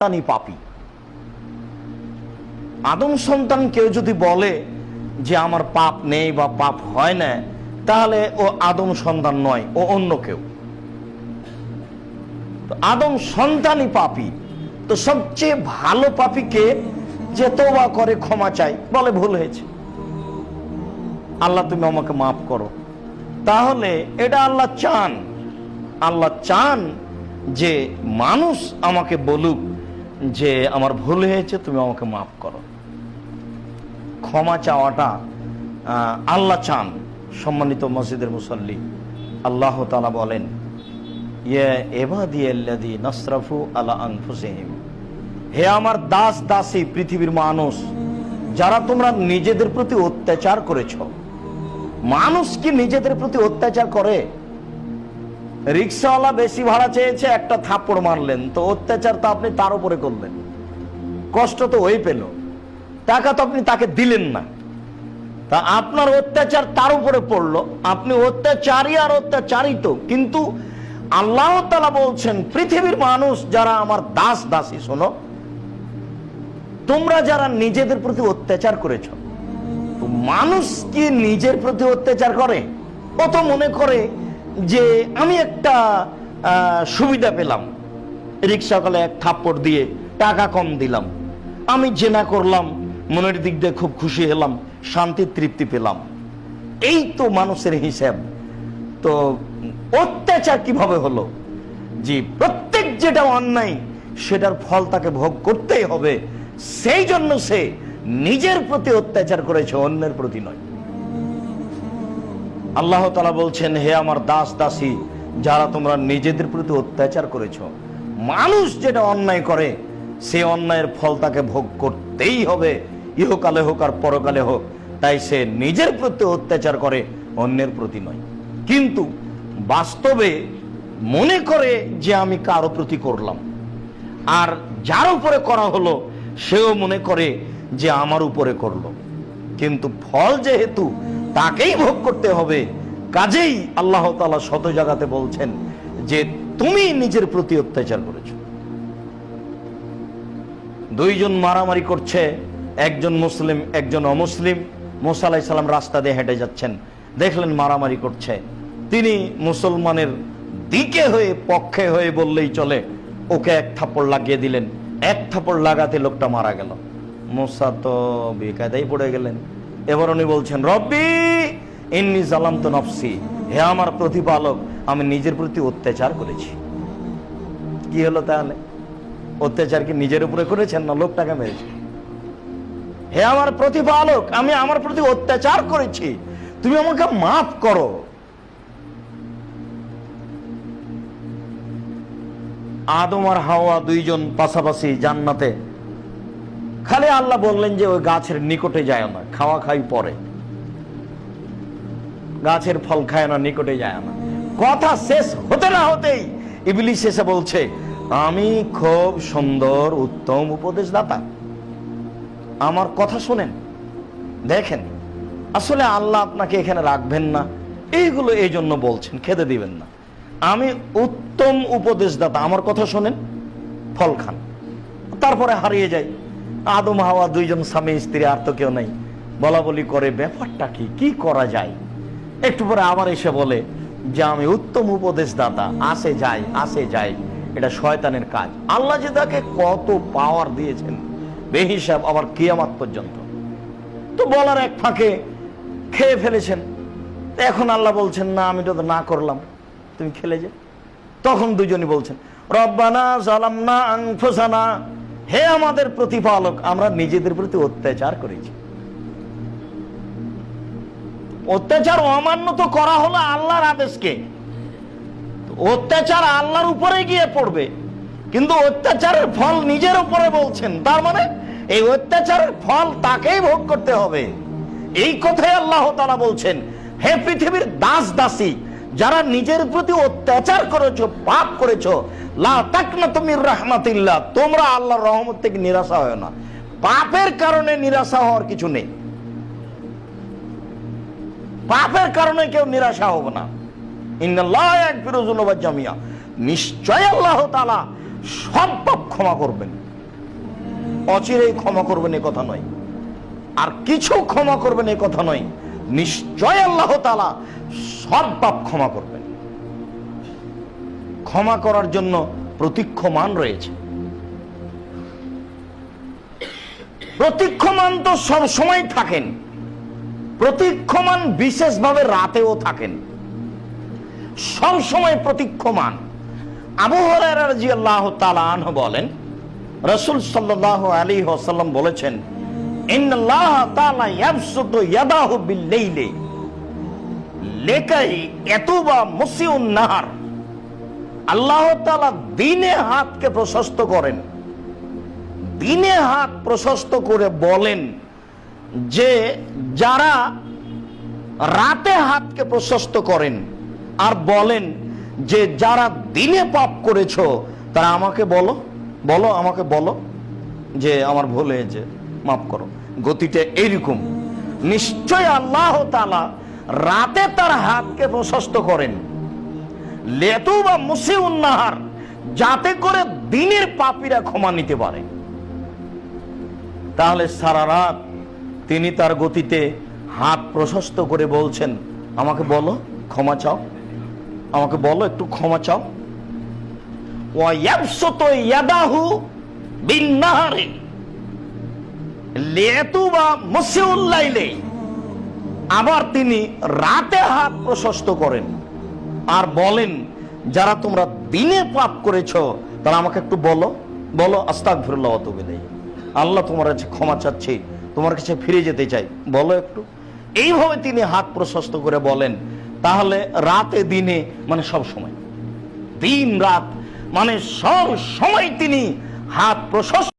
সন্তানই পাপী। আদম সন্তান কেউ যদি বলে যে আমার পাপ নেই বা পাপ হয় না, তাহলে ও আদম সন্তান নয়, ও অন্য কেউ। আদম সন্তানই পাপী। তো সবচেয়ে ভালো পাপী কে? যে তওবা করে, ক্ষমা চায়, বলে ভুল হয়েছে, আল্লাহ তুমি আমাকে মাফ করো। তাহলে এটা আল্লাহ চান। আল্লাহ চান যে মানুষ আমাকে বলুক যে আমার ভুল হয়েছে, তুমি আমাকে মাফ করো। ক্ষমা চাওয়াটা আল্লাহ চান। সম্মানিত মসজিদের মুসল্লি, আল্লাহ তাআলা বলেন, ইয়া ইবাদিয়াল্লাযীনা আসরাফু আলা আনফুসিহিম, হে আমার দাস দাসী পৃথিবীর মানুষ, যারা তোমরা নিজেদের প্রতি অত্যাচার করেছ। মানুষ কি নিজেদের প্রতি অত্যাচার করে? রিক্সাওয়ালা বেশি ভাড়া চেয়েছে, একটা থাপ্পড় মারলেন, তো অত্যাচার তো আপনি তার উপরে করলেন, কষ্ট তো ওই পেল, টাকা তো আপনি তাকে দিলেন না, তা আপনার অত্যাচার তার উপরে পড়লো, আপনি অত্যাচারী আর অত্যাচারিত। কিন্তু আল্লাহ তাআলা বলছেন, পৃথিবীর মানুষ যারা আমার দাস দাসী, শোনো, তোমরা যারা নিজেদের প্রতি অত্যাচার করেছ। মানুষ কি নিজের প্রতি অত্যাচার করে? ও তো মনে করে যে আমি একটা সুবিধা পেলাম, রিক্সাওয়ালা এক থাপ্পড় দিয়ে টাকা কম দিলাম, আমি জেনা করলাম, মনের দিক দিয়ে খুব খুশি হলাম, শান্তি তৃপ্তি পেলাম। এই তো মানুষের হিসাব। তো অত্যাচার কিভাবে হলো? যে প্রত্যেক যেটা অন্যায় সেটার ফল তাকে ভোগ করতেই হবে, সেই জন্য সে নিজের প্রতি অত্যাচার করেছে, অন্যের প্রতি নয়। আল্লাহ তাআলা বলছেন, হে আমার দাস দাসী, যারা তোমরা নিজেদের প্রতি অত্যাচার করেছ। মানুষ যেটা অন্যায় করে সে অন্যায়ের ফল তাকে ভোগ করতেই হবে, ইহকালে হোক আর পরকালে হোক। তাই সে নিজের প্রতি অত্যাচার করে, অন্যের প্রতি নয়। কিন্তু বাস্তবে মনে করে যে আমি কারো প্রতি করলাম, আর যার উপরে করা হলো সেও মনে করে যে আমার উপরে করলো, কিন্তু ফল যেহেতু তাকেই ভোগ করতে হবে, কাজেই আল্লাহ তাআলা শত জায়গাতে বলছেন যে তুমি নিজের প্রতি অত্যাচার করেছো। দুইজন মারামারি করছে, একজন মুসলিম একজন অমুসলিম। মুসা আলাইহিস সালাম রাস্তা দিয়ে হেঁটে যাচ্ছেন, দেখলেন মারামারি করছে। তিনি মুসলমানের দিকে হয়ে, পক্ষে হয়ে বললেই চলে, ওকে এক থাপ্পড় লাগিয়ে দিলেন। এক থাপ্পড় লাগাতে লোকটা মারা গেল। মুসা তো বেকায়দায় পড়ে গেলেন। এবার উনি বলছেন, রব্বি ইন্নী যালামতু নাফসি, হে আমার প্রতিপালক, আমি নিজের প্রতি অত্যাচার করেছি। কি হলো তাহলে? অত্যাচার কি নিজের উপরে করেছেন না লোকটাকে মেরেছেন? হে আমার প্রতিপালক, আমি আমার প্রতি অত্যাচার করেছি, তুমি আমাকে মাফ করো। আদম আর হাওয়া দুইজন পাশাপাশি জান্নাতে। খালি আল্লাহ বললেন যে ওই গাছের নিকটে যায় না, খাওয়া খাই পরে, গাছের ফল খায় না, নিকটে যায় না। কথা শেষ হতে না হতেই ইবলিস এসে বলছে, আমি খুব সুন্দর উত্তম উপদেশদাতা, আমার কথা শোনেন। দেখেন, আসলে আল্লাহ আপনাকে এখানে রাখবেন না, এইগুলো এই জন্য বলছেন, খেতে দিবেন না। আমি উত্তম উপদেশদাতা, আমার কথা শোনেন, ফল খান। তারপরে হারিয়ে যায়। আদম হাওয়া দুইজন স্বামী স্ত্রী, আর তো কেউ নাই। বলা বলি করে, ব্যাপারটা কি, কি করা যায়। একটু পরে আবার এসে বলে যে আমি উত্তম উপদেশদাতা, আসে যাই আসে যাই। এটা শয়তানের কাজ। আল্লাহ যে তাকে কত পাওয়ার দিয়েছেন বেহিসাব, আবার কিয়ামত পর্যন্ত। তো বলার এক ফাঁকে খেয়ে ফেলেছেন। এখন আল্লাহ বলছেন, না আমি তো না করলাম, তুমি খেলে যে। তখন দুজনই বলছেন, রব্বানা যালামনা আনফুসানা, হে আমাদের প্রতিপালক, আমরা নিজেদের প্রতি অত্যাচার করেছি। অত্যাচার অমান্য তো করা হলো আল্লাহর আদেশকে, অত্যাচার আল্লাহর উপরে গিয়ে পড়বে, কিন্তু অত্যাচারের ফল নিজের উপরে বলছেন। তার মানে এই অত্যাচারের ফল তাকেই ভোগ করতে হবে। এই কথাই আল্লাহ তাআলা বলছেন, হে পৃথিবীর দাস দাসী, যারা নিজের প্রতি অত্যাচার করেছো, পাপ করেছো, লা তাকনাতু মির রাহমাতিল্লাহ, তোমরা আল্লাহর রহমত থেকে নিরাশা হয় না। পাপের কারণে নিরাশা হওয়ার কিছু নেই, পাপের কারণে কেউ নিরাশা হবে না। ইন্নাল্লাহা ইয়াগফিরু যুনুবা জামিয়া, নিশ্চয় আল্লাহ তাআলা সব পাপ ক্ষমা করবেন। অচিরেই ক্ষমা করবেন এ কথা নয়, আর কিছু ক্ষমা করবেন এ কথা নয়, নিশ্চয় আল্লাহ তাআলা সব পাপ ক্ষমা করবেন। ক্ষমা করার জন্য প্রতীক্ষমান রয়েছে। প্রতীক্ষমান তো সব সময় থাকেন, প্রতীক্ষমান বিশেষভাবে রাতেও থাকেন, সব সময় প্রতীক্ষমান। আবু হুরায়রা রাদিয়াল্লাহু তাআলা আনহু বলেন, রাসূল সাল্লাল্লাহু আলাইহি ওয়াসাল্লাম বলেছেন, ইন্নাল্লাহ তাআলা ইয়াবসুতু ইয়াদাহু বিল-লাইলি লিকাই ইয়াতুবা মুসিউন নাহার। আল্লাহ তাআলা দিনে হাতকে প্রশস্ত করেন, দিনে হাত প্রশস্ত করে বলেন যে যারা রাতে হাতকে প্রশস্ত করেন, আর বলেন যে যারা দিনে পাপ করেছো তারা আমাকে বলো, বলো আমাকে বলো যে আমার ভুল হয়েছে, মাফ করো। গতিটা এইরকম। নিশ্চয় আল্লাহ তাআলা রাতে তার হাতকে প্রশস্ত করেন, লেতু বা মুসিউন নাহার, যাতে করে দিনের পাপীরা ক্ষমা নিতে পারে। তাহলে সারা রাত তিনি তার গতিতে হাত প্রশস্ত করে বলছেন, আমাকে বলো, ক্ষমা চাও, আমাকে বলো, একটু ক্ষমা চাও। ওয়া ইয়াবসুতু ইয়াদাহু বিন-নাহারি লিয়াতুবা মুসিউল লাইলি, আবার তিনি রাতে হাত প্রশস্ত করেন আর বলেন যারা তোমরা দিনে পাপ করেছো তারা আমাকে একটু বলো, বলো আস্তাগফিরুল্লাহ ওয়া আতুবু ইলাইহি, আল্লাহ তোমার কাছে ক্ষমা চাচ্ছি, তোমার কাছে ফিরে যেতে চাই, বলো একটু। এইভাবে তিনি হাত প্রশস্ত করে বলেন। তাহলে রাতে দিনে মানে সব সময়, দিন রাত মানে সব সময় তিনি হাত প্রশস্ত